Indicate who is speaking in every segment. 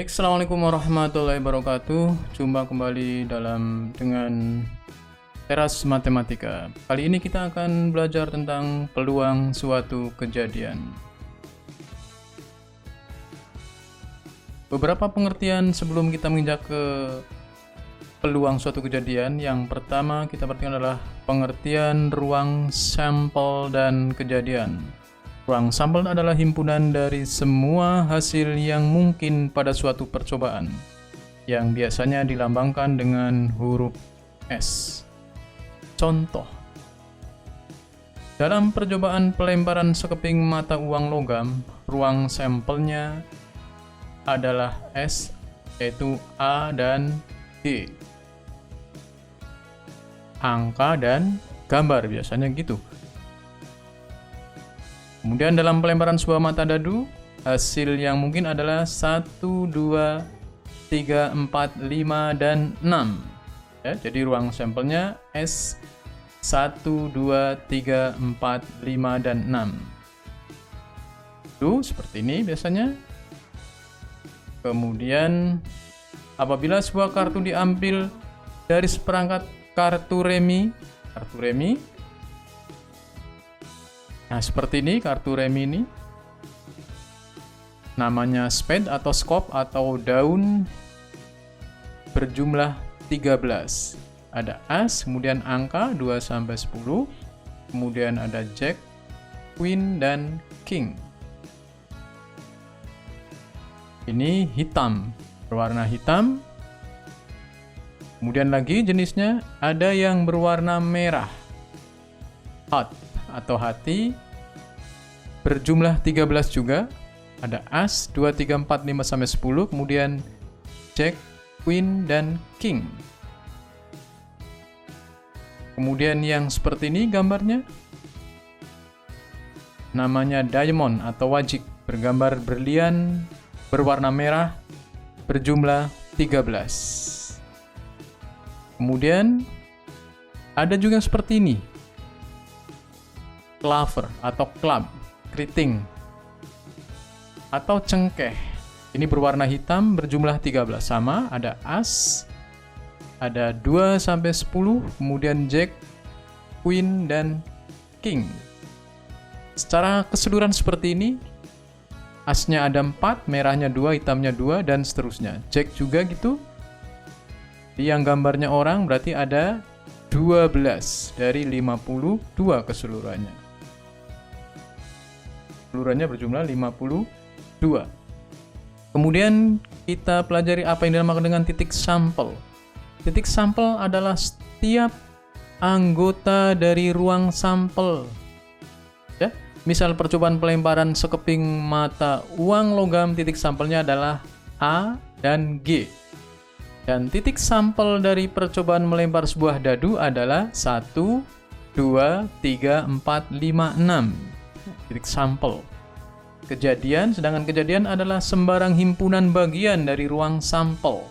Speaker 1: Baik, assalamualaikum warahmatullahi wabarakatuh. Jumpa kembali dengan teras matematika. Kali ini kita akan belajar tentang peluang suatu kejadian. Beberapa pengertian sebelum kita menginjak ke peluang suatu kejadian. Yang pertama kita perhatikan adalah pengertian ruang sampel dan kejadian. Ruang sampel adalah himpunan dari semua hasil yang mungkin pada suatu percobaan, yang biasanya dilambangkan dengan huruf S. Contoh, dalam percobaan pelemparan sekeping mata uang logam, ruang sampelnya adalah S, yaitu A dan G. Angka dan gambar, biasanya gitu. Kemudian dalam pelemparan sebuah mata dadu, hasil yang mungkin adalah 1, 2, 3, 4, 5, dan 6. Ya, jadi ruang sampelnya S 1, 2, 3, 4, 5, dan 6. Itu seperti ini biasanya. Kemudian apabila sebuah kartu diambil dari seperangkat kartu remi, nah, seperti ini kartu remi ini. Namanya spade atau skop atau daun berjumlah 13. Ada as, kemudian angka 2 sampai 10. Kemudian ada jack, queen, dan king. Ini hitam, berwarna hitam. Kemudian lagi jenisnya ada yang berwarna merah. Heart atau hati berjumlah 13 juga. Ada as 2, 3, 4, 5 sampai 10, kemudian jack, queen, dan king. Kemudian yang seperti ini gambarnya namanya diamond atau wajik, bergambar berlian berwarna merah berjumlah 13. Kemudian ada juga yang seperti ini, clover atau club, keriting, atau cengkeh. Ini berwarna hitam berjumlah 13. Sama, ada as, ada 2 sampai 10, kemudian jack, queen, dan king. Secara keseluruhan seperti ini, asnya ada 4, merahnya 2, hitamnya 2, dan seterusnya. Jack juga gitu. Yang gambarnya orang berarti ada 12 dari 52 keseluruhannya. Keseluruhannya berjumlah 52. Kemudian kita pelajari apa yang dinamakan dengan titik sampel. Titik sampel adalah setiap anggota dari ruang sampel. Ya, misal percobaan pelemparan sekeping mata uang logam, titik sampelnya adalah A dan G. Dan titik sampel dari percobaan melempar sebuah dadu adalah 1, 2, 3, 4, 5, 6. Titik sampel. Sedangkan kejadian adalah sembarang himpunan bagian dari ruang sampel.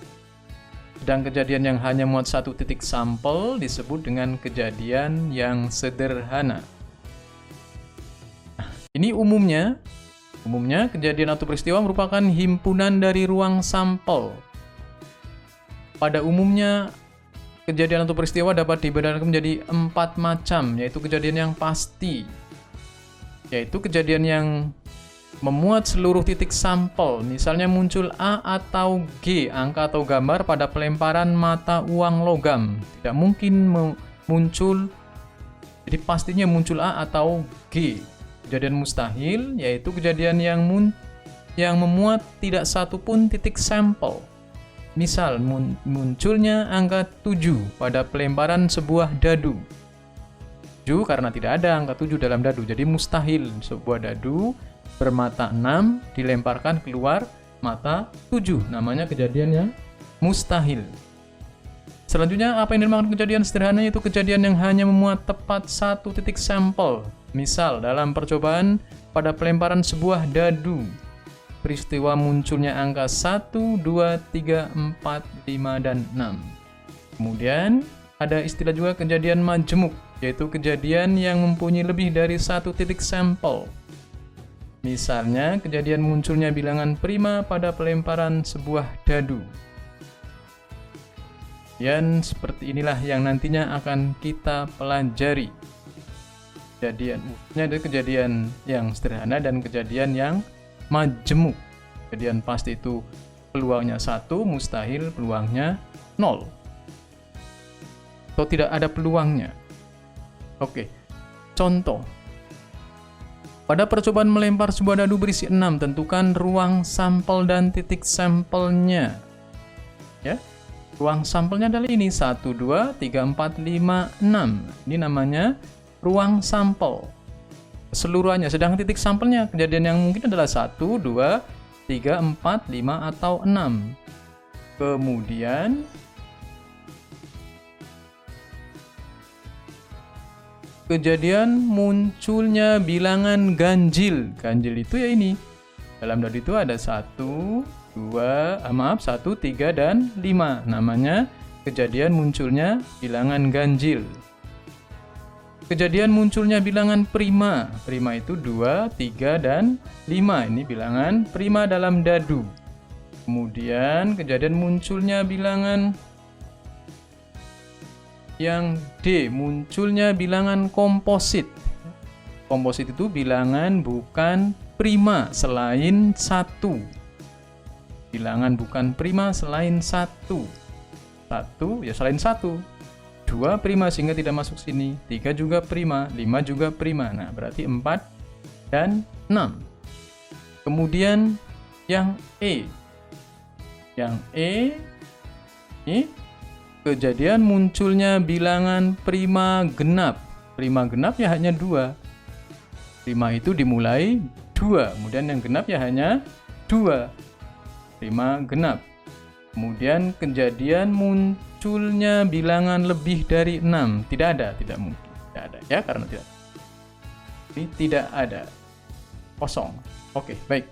Speaker 1: Sedang kejadian yang hanya muat satu titik sampel disebut dengan kejadian yang sederhana. Nah, ini umumnya kejadian atau peristiwa merupakan himpunan dari ruang sampel. Pada umumnya, kejadian atau peristiwa dapat dibedakan menjadi 4 macam, yaitu kejadian yang pasti, yaitu kejadian yang memuat seluruh titik sampel. Misalnya muncul A atau G, angka atau gambar pada pelemparan mata uang logam. Tidak mungkin muncul, jadi pastinya muncul A atau G. Kejadian mustahil, yaitu kejadian yang memuat tidak satu pun titik sampel. Misal munculnya angka 7 pada pelemparan sebuah dadu. 7 karena tidak ada angka 7 dalam dadu, jadi mustahil sebuah dadu bermata 6 dilemparkan keluar mata 7. Namanya kejadian yang mustahil. Selanjutnya, apa yang dinamakan kejadian sederhana, yaitu kejadian yang hanya memuat tepat satu titik sampel. Misal dalam percobaan pada pelemparan sebuah dadu, peristiwa munculnya angka 1, 2, 3, 4, 5, dan 6. Kemudian ada istilah juga kejadian majemuk, yaitu kejadian yang mempunyai lebih dari satu titik sampel. Misalnya, kejadian munculnya bilangan prima pada pelemparan sebuah dadu. Dan seperti inilah yang nantinya akan kita pelajari. Maksudnya ada kejadian yang sederhana dan kejadian yang majemuk. Kejadian pasti itu peluangnya 1, mustahil peluangnya 0. Atau tidak ada peluangnya. Oke, contoh. Pada percobaan melempar sebuah dadu berisi 6, tentukan ruang sampel dan titik sampelnya. Ya, ruang sampelnya adalah ini, 1, 2, 3, 4, 5, 6. Ini namanya ruang sampel keseluruhannya. Sedangkan titik sampelnya, kejadian yang mungkin adalah 1, 2, 3, 4, 5, atau 6. Kemudian kejadian munculnya bilangan ganjil. Ganjil itu ya ini. Dalam dadu itu ada 1, 3, dan 5. Namanya kejadian munculnya bilangan ganjil. Kejadian munculnya bilangan prima. Prima itu 2, 3, dan 5. Ini bilangan prima dalam dadu. Kemudian kejadian munculnya bilangan yang D, munculnya bilangan komposit. Komposit itu bilangan bukan prima selain 1. Bilangan bukan prima selain 1. 1 ya selain 1. 2 prima sehingga tidak masuk sini. 3 juga prima, 5 juga prima. Nah, berarti 4 dan 6. Kemudian yang E. Yang E ini kejadian munculnya bilangan prima genap. Prima genap ya hanya 2. Prima itu dimulai 2, kemudian yang genap ya hanya 2. Prima genap. Kemudian kejadian munculnya bilangan lebih dari 6. Tidak ada, tidak mungkin. Tidak ada ya, karena tidak. Ini tidak ada. Kosong. Oke, baik.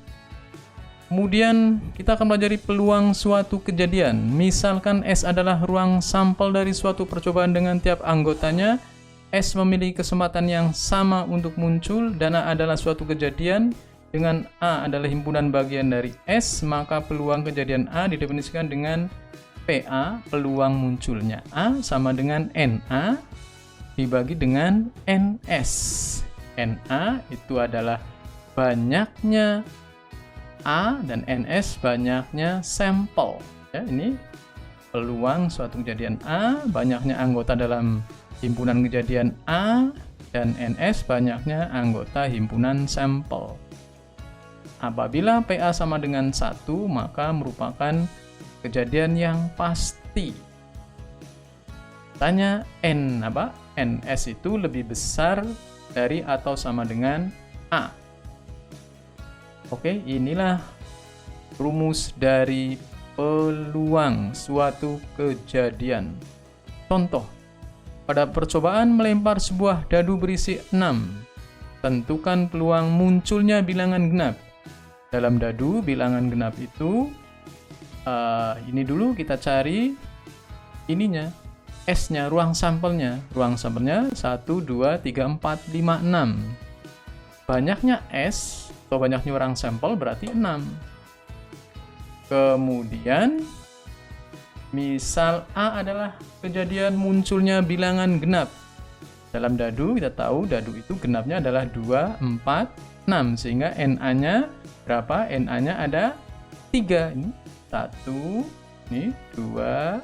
Speaker 1: Kemudian kita akan pelajari peluang suatu kejadian. Misalkan S adalah ruang sampel dari suatu percobaan dengan tiap anggotanya. S memiliki kesempatan yang sama untuk muncul dan A adalah suatu kejadian dengan A adalah himpunan bagian dari S, maka peluang kejadian A didefinisikan dengan PA, peluang munculnya A sama dengan NA dibagi dengan NS. NA itu adalah banyaknya A dan NS banyaknya sampel. Ya, ini peluang suatu kejadian A, banyaknya anggota dalam himpunan kejadian A, dan NS banyaknya anggota himpunan sampel. Apabila PA sama dengan 1, maka merupakan kejadian yang pasti. Tanya N apa? NS itu lebih besar dari atau sama dengan A. Oke, inilah rumus dari peluang suatu kejadian. Contoh, pada percobaan melempar sebuah dadu berisi 6, tentukan peluang munculnya bilangan genap. Dalam dadu, bilangan genap itu, ini dulu kita cari ininya, S-nya, ruang sampelnya. Ruang sampelnya 1, 2, 3, 4, 5, 6. Banyaknya S, atau banyaknya orang sampel berarti 6. Kemudian misal A adalah kejadian munculnya bilangan genap. Dalam dadu kita tahu dadu itu genapnya adalah 2, 4, 6 sehingga NA-nya berapa? NA-nya ada 3. Ini 1, ini 2,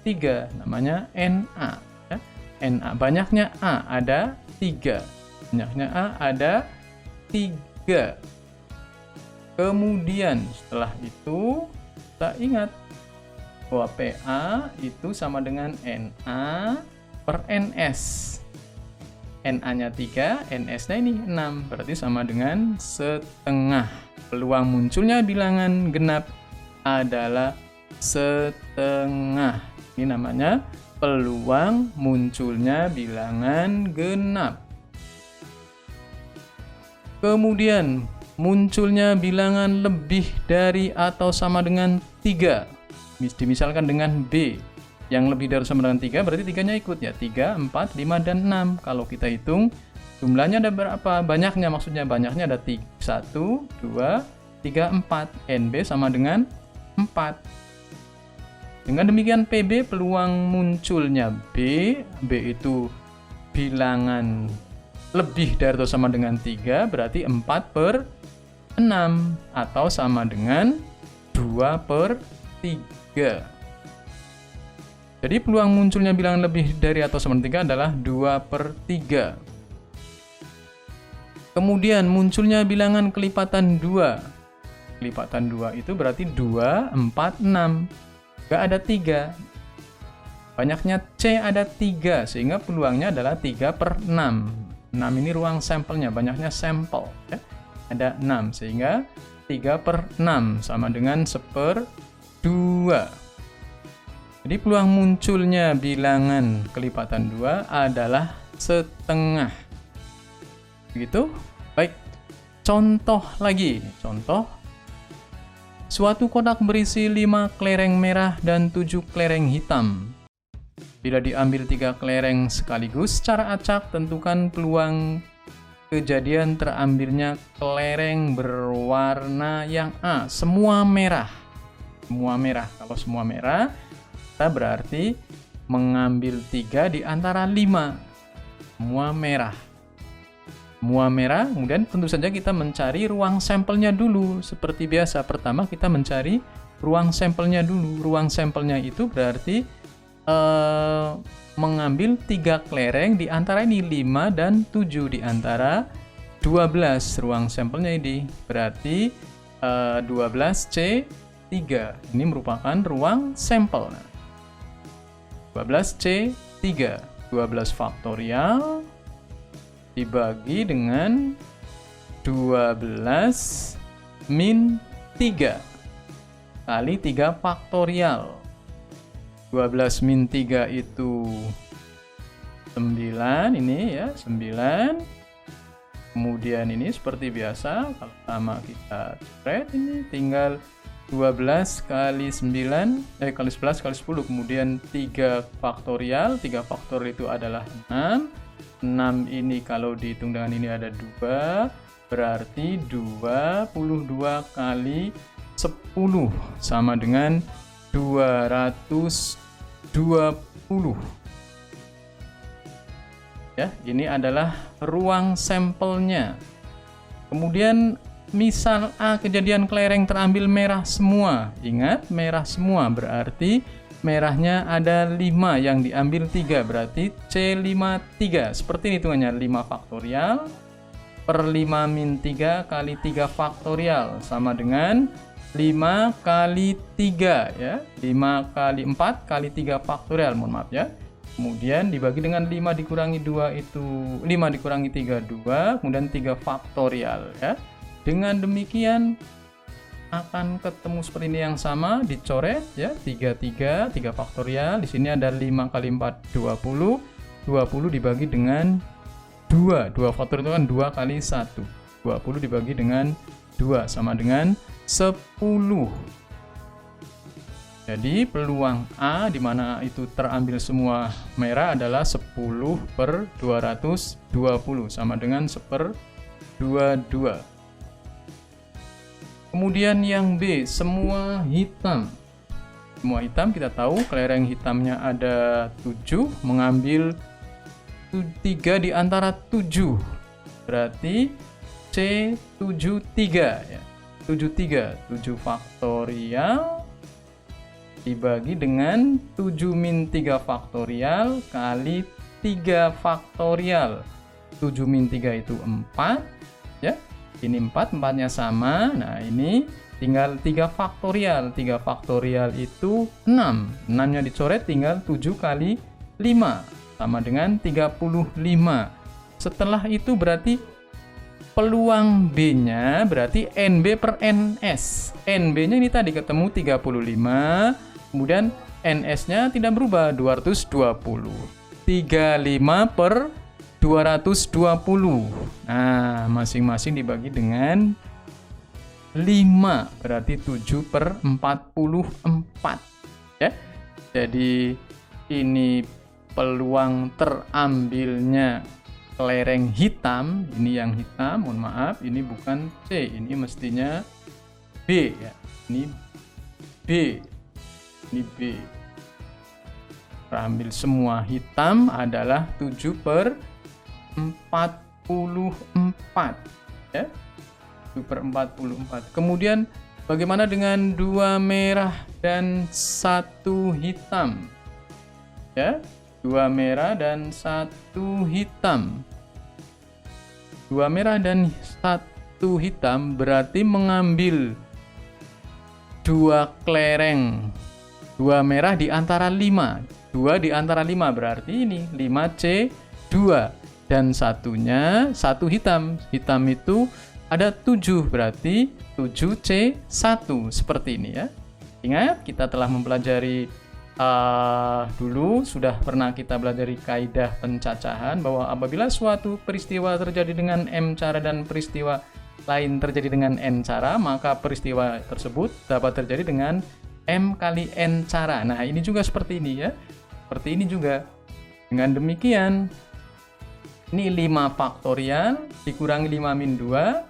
Speaker 1: 3. Namanya NA. Ya. NA banyaknya A ada 3. Banyaknya A ada 3. Kemudian setelah itu kita ingat bahwa PA itu sama dengan NA per NS. NA-nya 3, NS-nya ini 6, berarti sama dengan setengah. Peluang munculnya bilangan genap adalah setengah. Ini namanya peluang munculnya bilangan genap. Kemudian munculnya bilangan lebih dari atau sama dengan 3. Dimisalkan dengan B. Yang lebih dari sama dengan 3 berarti 3-nya ikut ya. 3, 4, 5, dan 6. Kalau kita hitung Jumlahnya ada berapa? Banyaknya, maksudnya banyaknya ada 1, 2, 3, 4. NB sama dengan 4. Dengan demikian PB, peluang munculnya B itu bilangan lebih dari atau sama dengan 3, berarti 4/6 atau sama dengan 2/3. Jadi peluang munculnya bilangan lebih dari atau sama dengan 3 adalah 2/3. Kemudian munculnya bilangan kelipatan 2. Kelipatan 2 itu berarti 2, 4, 6. Gak ada 3. Banyaknya C ada 3, sehingga peluangnya adalah 3/6. 6 ini ruang sampelnya, banyaknya sampel. Ya. Ada 6, sehingga 3/6 sama dengan 1/2. Jadi peluang munculnya bilangan kelipatan 2 adalah setengah. Begitu? Baik, contoh lagi. Contoh, suatu kotak berisi 5 kelereng merah dan 7 kelereng hitam. Bila diambil 3 kelereng sekaligus, secara acak tentukan peluang kejadian terambilnya kelereng berwarna yang A. Semua merah. Semua merah. Kalau semua merah, kita berarti mengambil 3 di antara 5. Semua merah. Semua merah, kemudian tentu saja kita mencari ruang sampelnya dulu. Seperti biasa, pertama kita mencari ruang sampelnya dulu. Ruang sampelnya itu berarti mengambil 3 kelereng di antara ini 5 dan 7 di antara 12. Ruang sampelnya ini berarti 12C3. Ini merupakan ruang sampel. 12C3. 12 faktorial dibagi dengan 12 min 3 kali 3 faktorial. 12 min 3 itu 9, ini ya, 9. Kemudian ini seperti biasa, kalau sama kita coret, ini tinggal 12 kali 9, kali 11 kali 10, kemudian 3 faktorial. 3 faktorial itu adalah 6. 6 ini kalau dihitung dengan ini ada 2, berarti 22 kali 10 sama dengan 220. Ya, ini adalah ruang sampelnya. Kemudian misal A, kejadian kelereng terambil merah semua. Ingat, merah semua berarti merahnya ada 5, yang diambil 3, berarti C53. Seperti ini hitungannya, 5 faktorial per 5 min 3 kali 3 faktorial sama dengan 5 kali 3 ya. 5 kali 4 kali 3 faktorial, mohon maaf ya. Kemudian dibagi dengan 5 dikurangi 2 itu 5 dikurangi 3 2, kemudian 3 faktorial ya. Dengan demikian akan ketemu seperti ini yang sama, dicoret ya, 3 faktorial. Di sini ada 5 kali 4 20. 20 dibagi dengan 2. 2 faktorial itu kan 2 kali 1. 20 dibagi dengan 2 sama dengan 10. Jadi peluang A di mana itu terambil semua merah adalah 10/220 sama dengan 1/22. Kemudian yang B, semua hitam. Semua hitam kita tahu kelereng hitamnya ada 7, mengambil 3 di antara 7. Berarti C73 ya. 73, 7 faktorial dibagi dengan 7 min 3 faktorial kali 3 faktorial. 7 min 3 itu 4 ya. Ini 4, 4-nya sama. Nah, ini tinggal 3 faktorial. 3 faktorial itu 6. 6-nya dicoret, tinggal 7 kali 5. Sama dengan 35. Setelah itu berarti peluang B-nya berarti NB per NS. NB-nya ini tadi ketemu 35. Kemudian NS-nya tidak berubah, 220. 35 per 220. Nah, masing-masing dibagi dengan 5, berarti 7/44 ya. Jadi ini peluang terambilnya kelereng hitam, ini yang hitam, mohon maaf, ini bukan C, ini mestinya B ya. Ini B. Ini B. Ambil semua hitam adalah 7/44 ya. 7/44. Kemudian bagaimana dengan 2 merah dan 1 hitam? Ya, 2 merah dan 1 hitam. 2 merah dan 1 hitam berarti mengambil 2 kelereng. 2 merah di antara 5. 2 di antara 5 berarti ini 5C2. Dan satunya 1 hitam. Hitam itu ada 7 berarti 7C1 seperti ini ya. Ingat kita telah mempelajari dulu sudah pernah kita belajar kaidah pencacahan bahwa apabila suatu peristiwa terjadi dengan M cara dan peristiwa lain terjadi dengan N cara, maka peristiwa tersebut dapat terjadi dengan M kali N cara. Nah, ini juga seperti ini ya. Seperti ini juga. Dengan demikian, ini 5 faktorial dikurangi 5 min 2,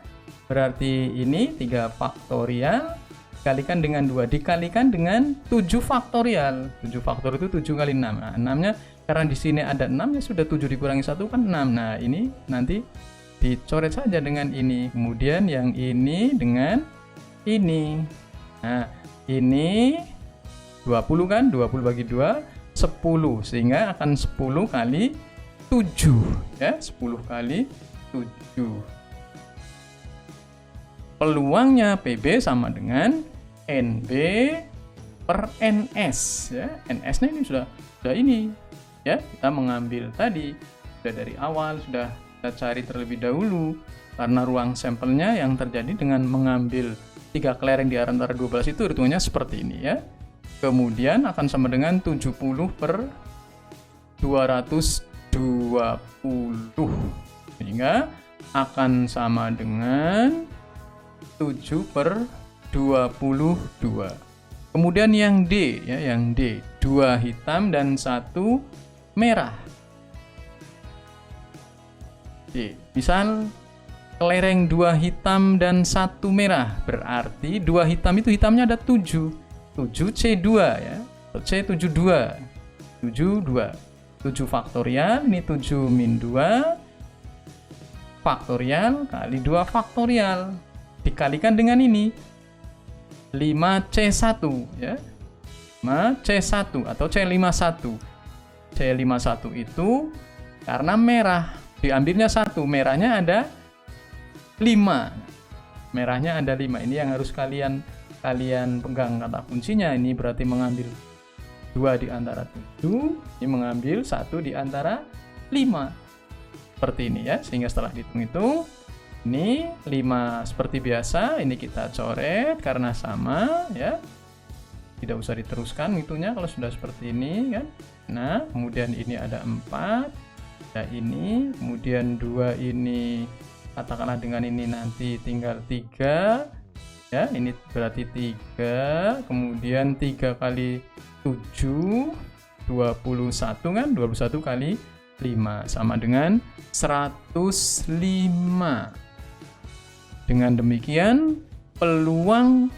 Speaker 1: berarti ini 3 faktorial dikalikan dengan 2, dikalikan dengan 7 faktorial. 7 faktor itu 7 kali 6. Nah, 6-nya karena di sini ada 6 ya sudah 7 dikurangi 1 kan 6. Nah, ini nanti dicoret saja dengan ini. Kemudian yang ini dengan ini. Nah, ini 20 kan? 20 bagi 2 10. Sehingga akan 10 kali 7 ya, 10 kali 7. Peluangnya PB sama dengan NB per NS ya. NS-nya ini sudah ini ya. Kita mengambil tadi sudah dari awal sudah kita cari terlebih dahulu karena ruang sampelnya yang terjadi dengan mengambil 3 kelereng di antara 12 itu hitungannya seperti ini ya. Kemudian akan sama dengan 70 per 220 sehingga akan sama dengan 7/22. Kemudian yang D ya, yang D 2 hitam dan 1 merah. D. Misal kelereng 2 hitam dan 1 merah, berarti 2 hitam itu hitamnya ada 7. 7C2 ya. C72. 72. 7 faktorial, ini 7 min 2 faktorial kali 2 faktorial. Dikalikan dengan ini 5C1 ya. 5C1 atau C51. C51 itu karena merah diambilnya 1, merahnya ada 5. Merahnya ada 5. Ini yang harus kalian pegang kata kuncinya. Ini berarti mengambil 2 di antara 7, ini mengambil 1 di antara 5. Seperti ini ya. Sehingga setelah dihitung-hitung ini 5 seperti biasa, ini kita coret karena sama ya. Tidak usah diteruskan hitungnya kalau sudah seperti ini kan. Nah, kemudian ini ada 4, ada ini, kemudian 2 ini katakanlah dengan ini nanti tinggal 3 ya, ini berarti 3, kemudian 3 kali 7 21 kan, 21 kali 5 sama dengan 105. Dengan demikian peluang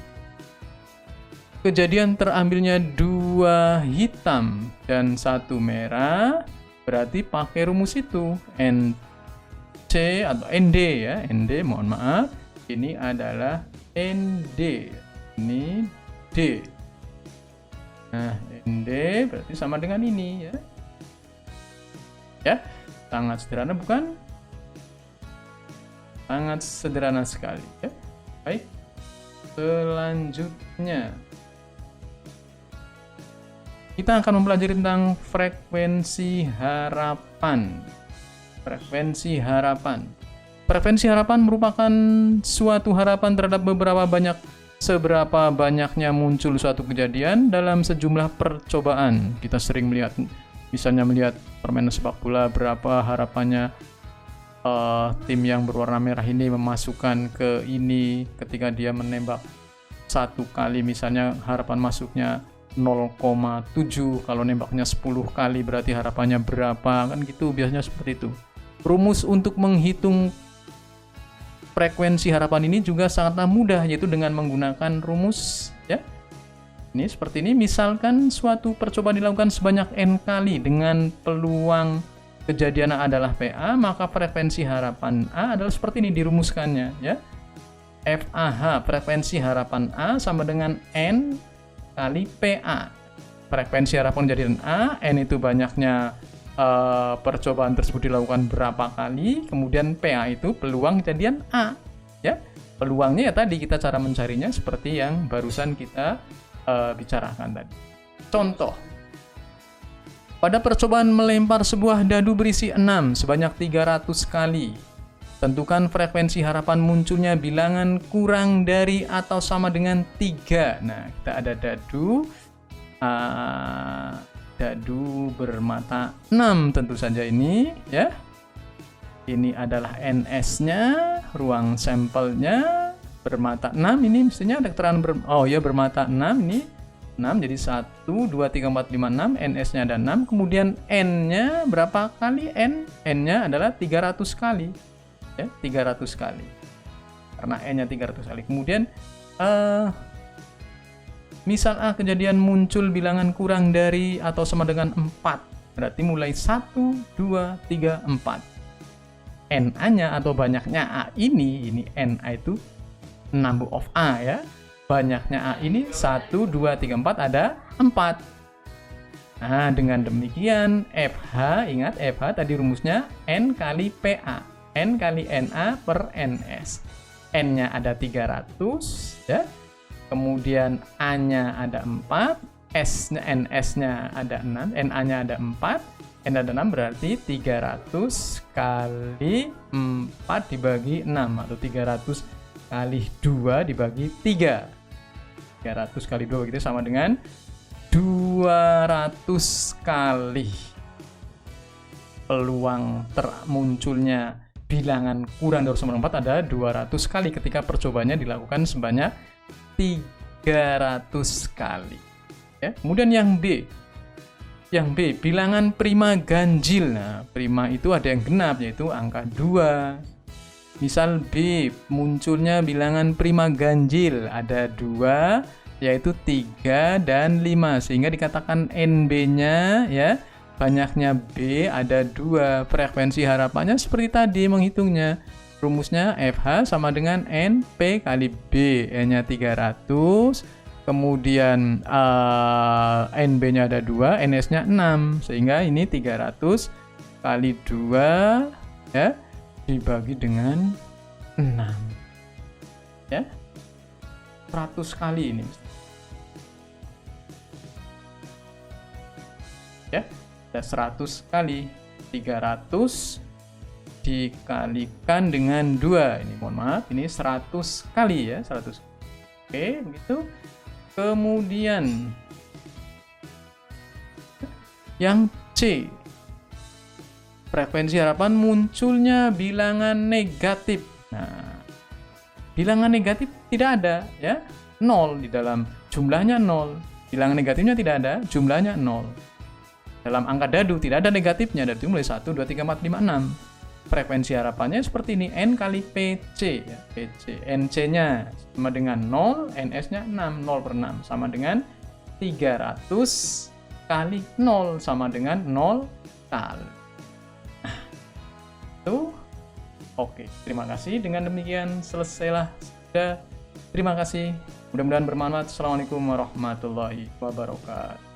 Speaker 1: kejadian terambilnya 2 hitam dan 1 merah berarti pakai rumus itu NC atau ND ya, ND mohon maaf, ini adalah ND, ini D. Nah, ND berarti sama dengan ini ya. Ya, sangat sederhana bukan? Sangat sederhana sekali ya. Baik. Selanjutnya kita akan mempelajari tentang frekuensi harapan. Frekuensi harapan. Frekuensi harapan merupakan suatu harapan terhadap seberapa banyaknya muncul suatu kejadian dalam sejumlah percobaan. Kita sering melihat, misalnya melihat permainan sepak bola, berapa harapannya tim yang berwarna merah ini memasukkan ke ini ketika dia menembak 1 kali, misalnya harapan masuknya 0,7, kalau nembaknya 10 kali berarti harapannya berapa, kan gitu biasanya seperti itu. Rumus untuk menghitung frekuensi harapan ini juga sangatlah mudah, yaitu dengan menggunakan rumus ya. Ini seperti ini, misalkan suatu percobaan dilakukan sebanyak n kali dengan peluang kejadian A adalah PA, maka frekuensi harapan A adalah seperti ini dirumuskannya ya. FAH, frekuensi harapan A sama dengan N kali PA. Frekuensi harapan kejadian A, N itu banyaknya percobaan tersebut dilakukan berapa kali, kemudian PA itu peluang kejadian A ya. Peluangnya ya tadi kita cara mencarinya seperti yang barusan kita bicarakan tadi. Contoh, pada percobaan melempar sebuah dadu berisi 6 sebanyak 300 kali, tentukan frekuensi harapan munculnya bilangan kurang dari atau sama dengan 3. Nah, kita ada dadu bermata 6 tentu saja ini ya. Ini adalah NS-nya, ruang sampelnya bermata 6, ini mestinya ada keterangan bermata 6, ini 6 jadi 1 2 3 4 5 6, NS-nya ada 6, kemudian N-nya berapa kali? N-nya adalah 300 kali. Ya, 300 kali. Karena N-nya 300 kali. Kemudian misal A kejadian muncul bilangan kurang dari atau sama dengan 4. Berarti mulai 1 2 3 4. NA-nya atau banyaknya A ini NA itu number of A ya. Banyaknya A ini 1 2 3 4 ada 4. Nah, dengan demikian FH, ingat FH tadi rumusnya N kali PA. N kali NA per NS. N-nya ada 300 ya. Kemudian A-nya ada 4, S-nya NS-nya ada 6, NA-nya ada 4, N ada 6 berarti 300 kali 4 dibagi 6 atau 300 kali 2 dibagi 3. 300 kali 2 begitu sama dengan 200 kali peluang munculnya bilangan kurang dari sama 4 ada 200 kali ketika percobaannya dilakukan sebanyak 300 kali ya. Kemudian yang B, bilangan prima ganjil. Nah, prima itu ada yang genap yaitu angka 2. Misal B, munculnya bilangan prima ganjil ada 2 yaitu 3 dan 5 sehingga dikatakan NB-nya ya, banyaknya B ada 2. Frekuensi harapannya seperti tadi menghitungnya. Rumusnya FH sama dengan NP kali B. N-nya 300, kemudian NB-nya ada 2, NS-nya 6. Sehingga ini 300 kali 2 ya, dibagi dengan 6. Ya. 100 kali ini. Ya. Ada 100 kali 300 dikalikan dengan 2. Ini mohon maaf, ini 100 kali ya, 100. Oke, begitu. Kemudian yang C, frekuensi harapan munculnya bilangan negatif. Nah, bilangan negatif tidak ada ya, 0 di dalam jumlahnya 0. Bilangan negatifnya tidak ada, jumlahnya 0. Dalam angka dadu tidak ada negatifnya, dari mulai 1 2 3 4 5 6. Frekuensi harapannya seperti ini, N kali PC ya, PC. NC-nya sama dengan 0, NS-nya 6, 0 per 6 sama dengan 300 kali 0 sama dengan 0 kali. Nah, itu oke. Terima kasih. Dengan demikian selesailah sudah. Terima kasih. Mudah-mudahan bermanfaat. Assalamualaikum warahmatullahi wabarakatuh.